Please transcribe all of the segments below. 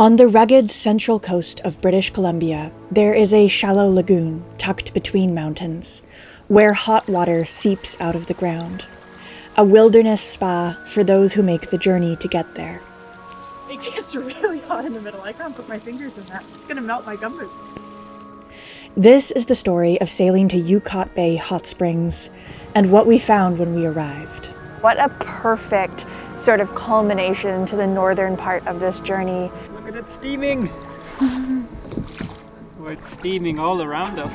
On the rugged central coast of British Columbia, there is a shallow lagoon tucked between mountains, where hot water seeps out of the ground. A wilderness spa for those who make the journey to get there. It gets really hot in the middle. I can't put my fingers in that. It's gonna melt my gumboots. This is the story of sailing to Yukot Bay Hot Springs and what we found when we arrived. What a perfect sort of culmination to the northern part of this journey. Look at it steaming! Oh, it's steaming all around us.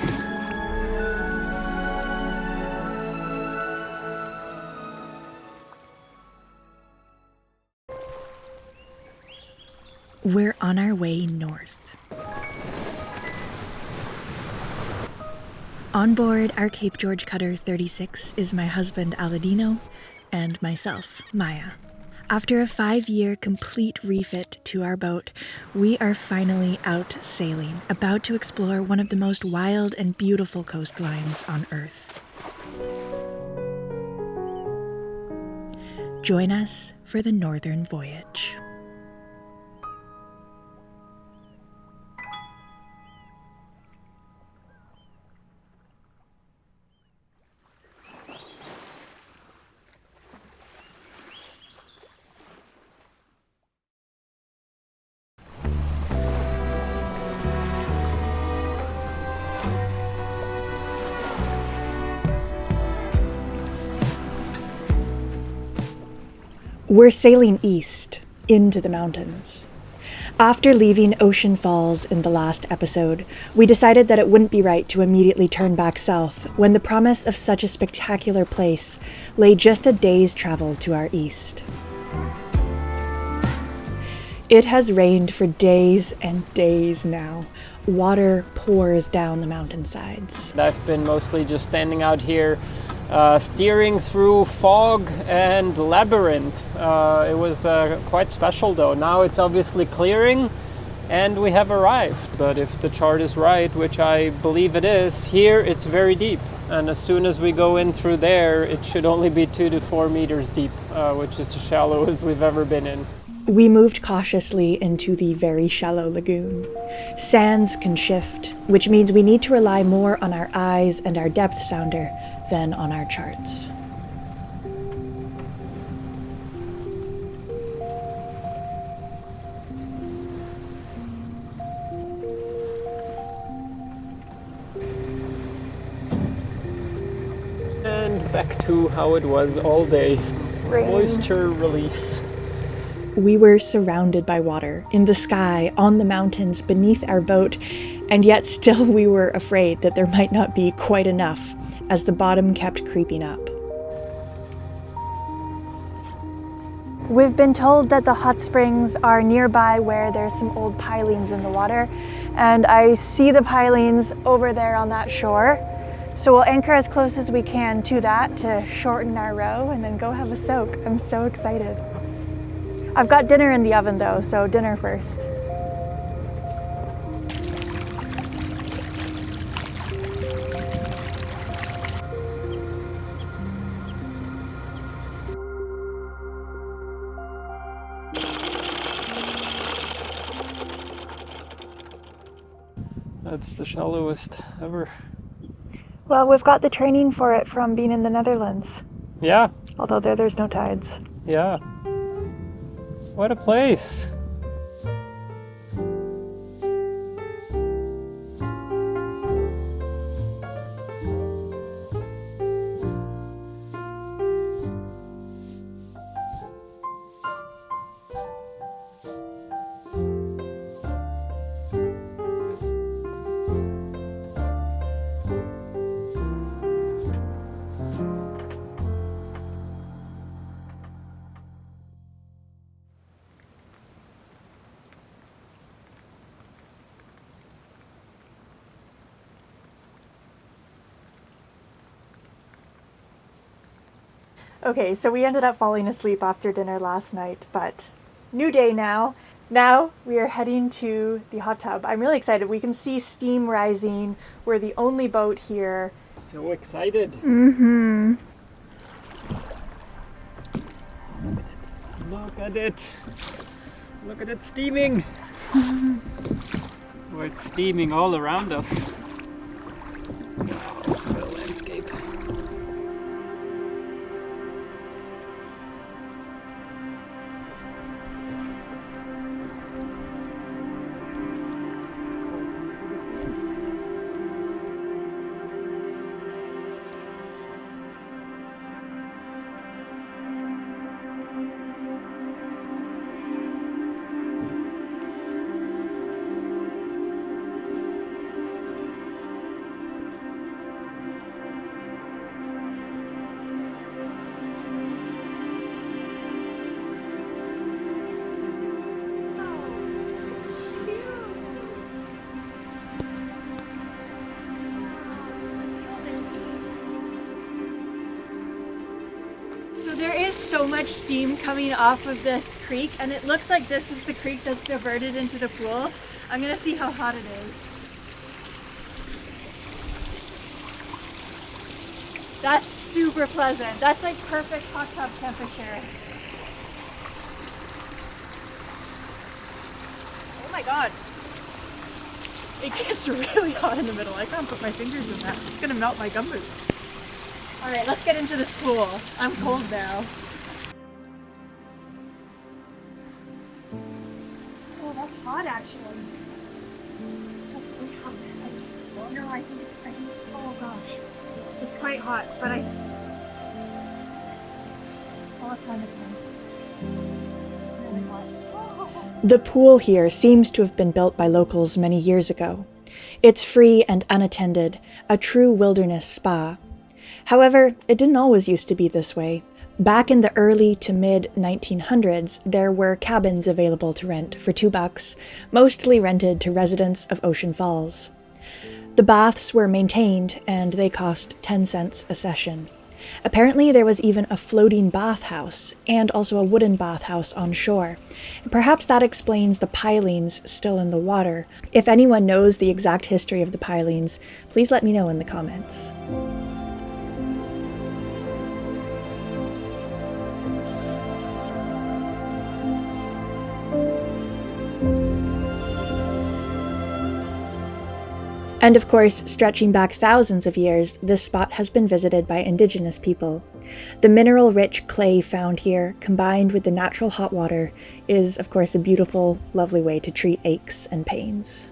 We're on our way north. On board our Cape George Cutter 36 is my husband Aladino and myself, Maya. After a 5-year complete refit to our boat, we are finally out sailing, about to explore one of the most wild and beautiful coastlines on Earth. Join us for the northern voyage. We're sailing east, into the mountains. After leaving Ocean Falls in the last episode, we decided that it wouldn't be right to immediately turn back south when the promise of such a spectacular place lay just a day's travel to our east. It has rained for days and days now. Water pours down the mountainsides. I've been mostly just standing out here steering through fog and labyrinth. It was quite special though. Now it's obviously clearing and we have arrived. But if the chart is right, which I believe it is, here it's very deep. And as soon as we go in through there, it should only be 2 to 4 meters deep, which is the shallowest we've ever been in. We moved cautiously into the very shallow lagoon. Sands can shift, which means we need to rely more on our eyes and our depth sounder than on our charts. And back to how it was all day. Rain. Moisture release. We were surrounded by water, in the sky, on the mountains, beneath our boat, and yet still we were afraid that there might not be quite enough as the bottom kept creeping up. We've been told that the hot springs are nearby where there's some old pilings in the water, and I see the pilings over there on that shore. So we'll anchor as close as we can to that to shorten our row and then go have a soak. I'm so excited. I've got dinner in the oven though, so dinner first. That's the shallowest ever. Well, we've got the training for it from being in the Netherlands. Yeah, Although there's no tides. yeah. What a place. Okay, so we ended up falling asleep after dinner last night, but new day now. Now we are heading to the hot tub. I'm really excited. We can see steam rising. We're the only boat here. So excited. Mm-hmm. Look at it. Look at it steaming. Where it's steaming all around us. What a landscape. So there is so much steam coming off of this creek, and it looks like this is the creek that's diverted into the pool. I'm gonna see how hot it is. That's super pleasant. That's like perfect hot tub temperature. Oh my god. It gets really hot in the middle. I can't put my fingers in that. It's gonna melt my gumboots. All right, let's get into this pool. I'm cold now. Oh, that's hot actually. Just wait up. Oh no, I think, oh gosh. It's quite hot, but all kind of nice. Really hot. Oh. The pool here seems to have been built by locals many years ago. It's free and unattended, a true wilderness spa. However, it didn't always used to be this way. Back in the early to mid 1900s, there were cabins available to rent for $2, mostly rented to residents of Ocean Falls. The baths were maintained, and they cost 10 cents a session. Apparently there was even a floating bathhouse, and also a wooden bathhouse on shore. Perhaps that explains the pilings still in the water. If anyone knows the exact history of the pilings, please let me know in the comments. And of course, stretching back thousands of years, this spot has been visited by indigenous people. The mineral-rich clay found here, combined with the natural hot water, is of course a beautiful, lovely way to treat aches and pains.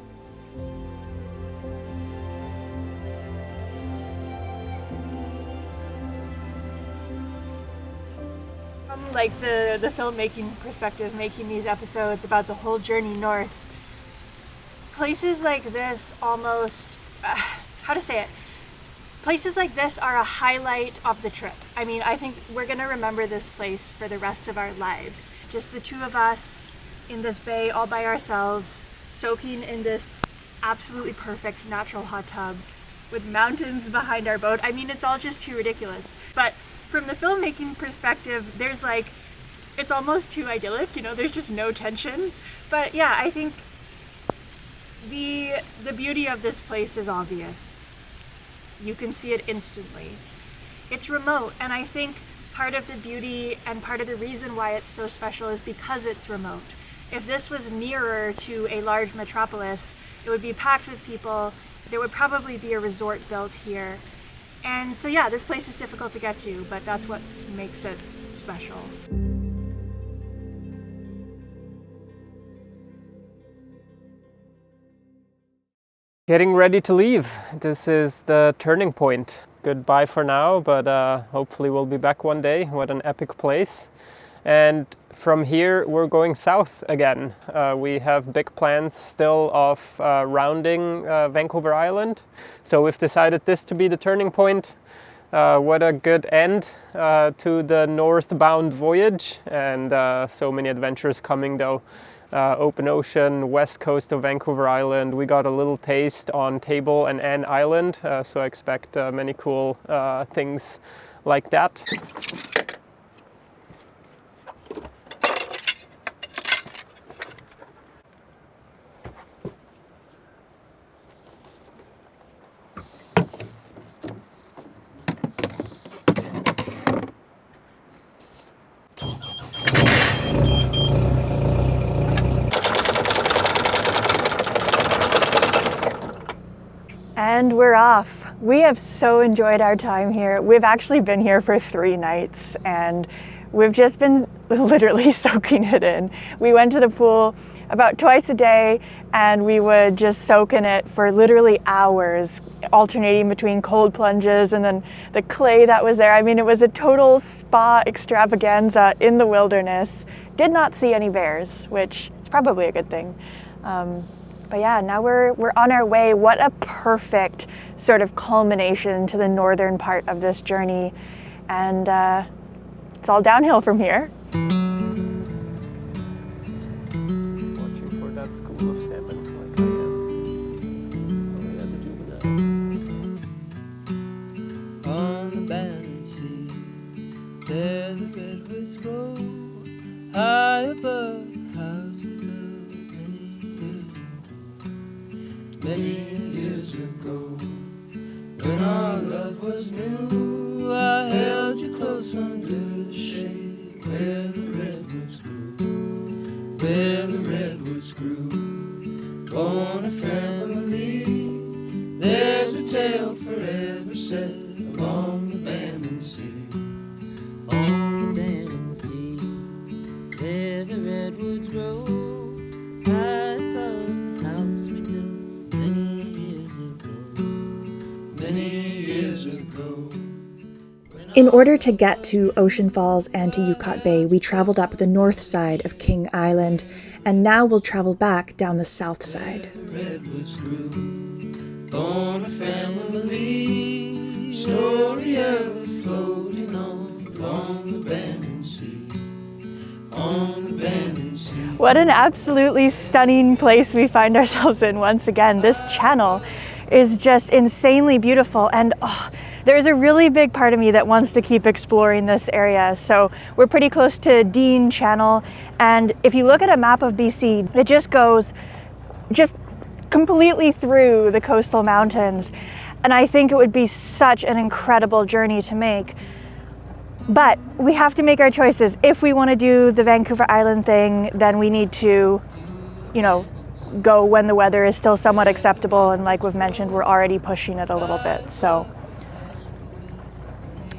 From like the filmmaking perspective, making these episodes about the whole journey north, places like this almost, how to say it? Places like this are a highlight of the trip. I mean, I think we're gonna remember this place for the rest of our lives. Just the two of us in this bay all by ourselves, soaking in this absolutely perfect natural hot tub with mountains behind our boat. I mean, it's all just too ridiculous. But from the filmmaking perspective, there's like, it's almost too idyllic, you know, there's just no tension. But yeah, I think the beauty of this place is obvious. You can see it instantly. It's remote, and I think part of the beauty and part of the reason why it's so special is because it's remote. If this was nearer to a large metropolis, it would be packed with people. There would probably be a resort built here. And so yeah, this place is difficult to get to, but that's what makes it special. Getting ready to leave. This is the turning point. Goodbye for now, but hopefully we'll be back one day. What an epic place. And from here we're going south again. We have big plans still of rounding Vancouver Island. So we've decided this to be the turning point. What a good end to the northbound voyage, and so many adventures coming though. Open ocean, west coast of Vancouver Island. We got a little taste on Table and Ann Island, so I expect many cool things like that. And we're off. We have so enjoyed our time here. We've actually been here for 3 nights and we've just been literally soaking it in. We went to the pool about twice a day and we would just soak in it for literally hours, alternating between cold plunges and then the clay that was there. I mean, it was a total spa extravaganza in the wilderness. Did not see any bears, which is probably a good thing. But yeah, now we're on our way. What a perfect sort of culmination to the northern part of this journey. And it's all downhill from here. Watching for that school of salmon like I am. On the Ballast Sea, there's a redwood grove high above the house we built many years ago. When our love was new, I held you close under the shade where the redwoods grew, where the redwoods grew. Born a family, there's a tale forever set along the Ballast Sea. On the Ballast Sea, where the redwoods grow, high above the house we built many years ago. In order to get to Ocean Falls and to Yukot Bay, we traveled up the north side of King Island, and now we'll travel back down the south side. Redwoods grew, born a family, story ever floating on along the Ballast Sea, on the Ballast Sea. What an absolutely stunning place we find ourselves in once again. This channel is just insanely beautiful, and there's a really big part of me that wants to keep exploring this area. So we're pretty close to Dean Channel, and if you look at a map of BC, it just goes completely through the coastal mountains, and I think it would be such an incredible journey to make. But we have to make our choices. If we want to do the Vancouver Island thing, then we need to, go when the weather is still somewhat acceptable, and like we've mentioned, we're already pushing it a little bit, so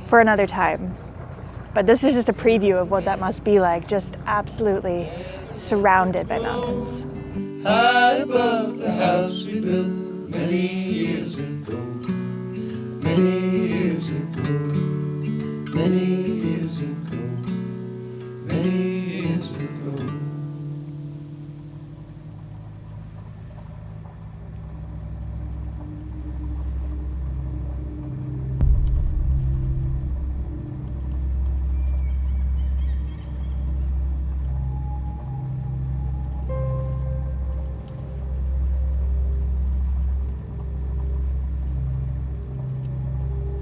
for another time. But this is just a preview of what that must be like, just absolutely surrounded by mountains. High above the house we built many years ago, many years ago, many years ago, many years ago.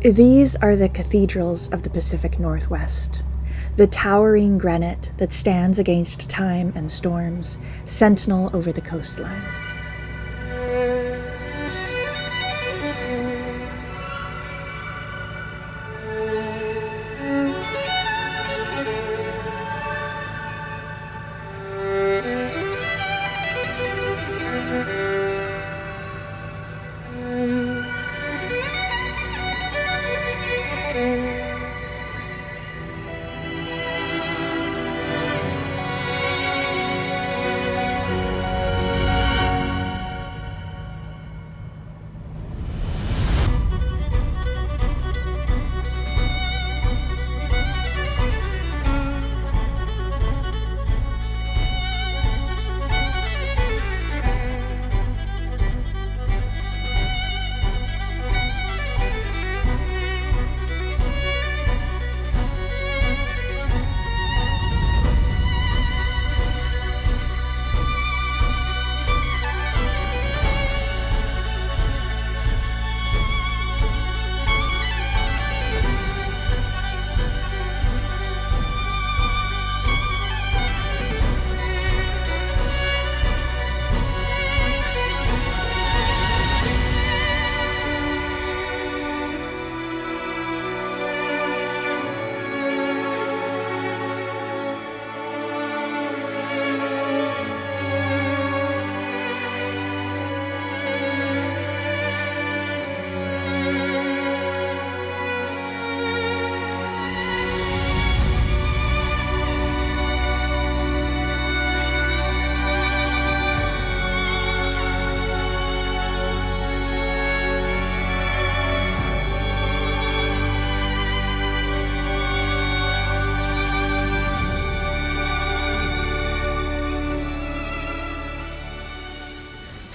These are the cathedrals of the Pacific Northwest, the towering granite that stands against time and storms, sentinel over the coastline.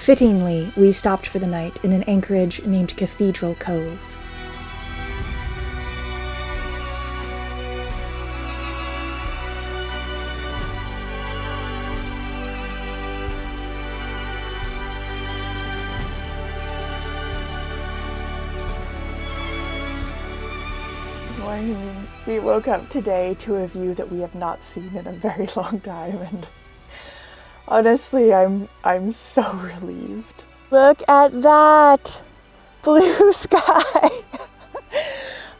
Fittingly, we stopped for the night in an anchorage named Cathedral Cove. Morning. We woke up today to a view that we have not seen in a very long time, and honestly, I'm so relieved. Look at that blue sky.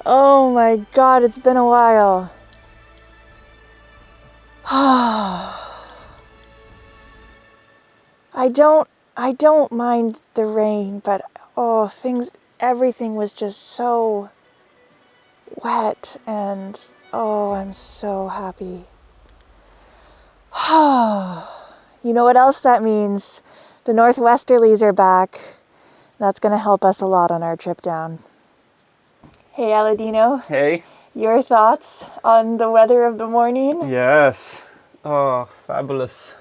Oh my God, it's been a while. I don't mind the rain, but everything was just so wet, and I'm so happy. You know what else that means? The northwesterlies are back. That's going to help us a lot on our trip down. Hey, Aladino. Hey. Your thoughts on the weather of the morning? Yes. Oh, fabulous.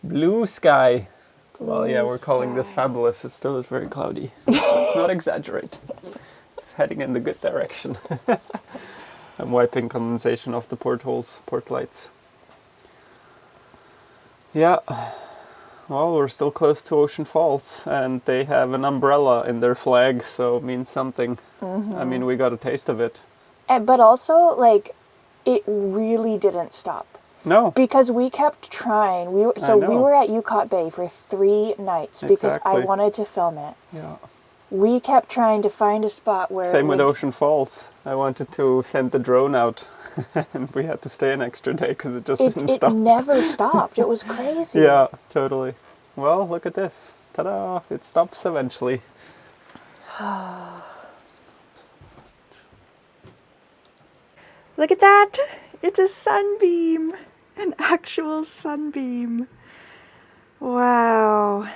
Blue sky. Well, yeah, we're calling this fabulous. It still is very cloudy. Let's not exaggerate. It's heading in the good direction. I'm wiping condensation off the portholes, port lights. Yeah. Well, we're still close to Ocean Falls, and they have an umbrella in their flag, so it means something. Mm-hmm. I mean, we got a taste of it. But also, it really didn't stop. No. Because we kept trying. We were at Yukot Bay for 3 nights because I wanted to film it. Yeah. We kept trying to find a spot where... Same with Ocean Falls. I wanted to send the drone out, and we had to stay an extra day because it just didn't stop. It never stopped. It was crazy. Yeah, totally. Well, look at this. Ta-da! It stops eventually. Look at that! It's a sunbeam! An actual sunbeam. Wow.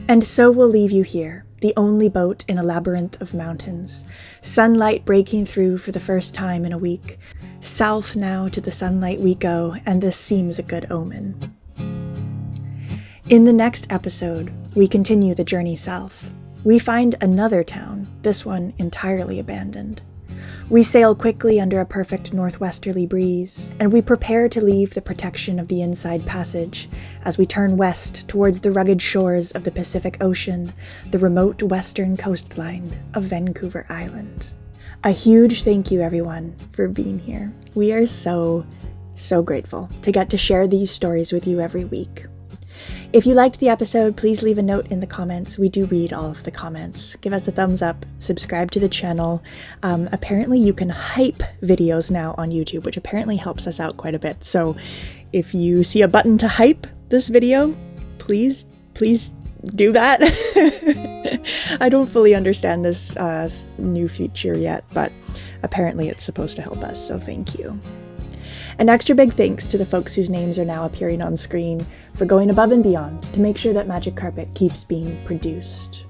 And so we'll leave you here, the only boat in a labyrinth of mountains, sunlight breaking through for the first time in a week. South now to the sunlight we go, and this seems a good omen. In the next episode, we continue the journey south. We find another town, this one entirely abandoned. We sail quickly under a perfect northwesterly breeze, and we prepare to leave the protection of the Inside Passage as we turn west towards the rugged shores of the Pacific Ocean, the remote western coastline of Vancouver Island. A huge thank you, everyone, for being here. We are so grateful to get to share these stories with you every week. If you liked the episode, please leave a note in the comments. We do read all of the comments. Give us a thumbs up, subscribe to the channel. Apparently you can hype videos now on YouTube, which apparently helps us out quite a bit. So if you see a button to hype this video, please do that. I don't fully understand this new feature yet, but apparently it's supposed to help us, so thank you. An extra big thanks to the folks whose names are now appearing on screen for going above and beyond to make sure that Magic Carpet keeps being produced.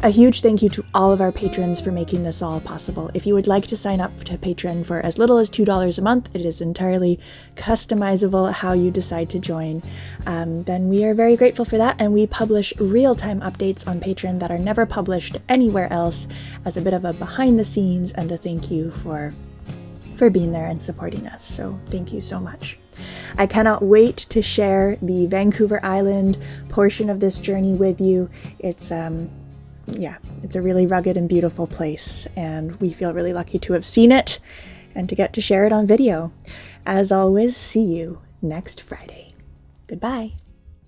A huge thank you to all of our patrons for making this all possible. If you would like to sign up to Patreon for as little as $2 a month, it is entirely customizable how you decide to join, then we are very grateful for that, and we publish real-time updates on Patreon that are never published anywhere else as a bit of a behind the scenes and a thank you for being there and supporting us. So thank you so much. I cannot wait to share the Vancouver Island portion of this journey with you. It's a really rugged and beautiful place, and we feel really lucky to have seen it and to get to share it on video. As always, see you next Friday. Goodbye.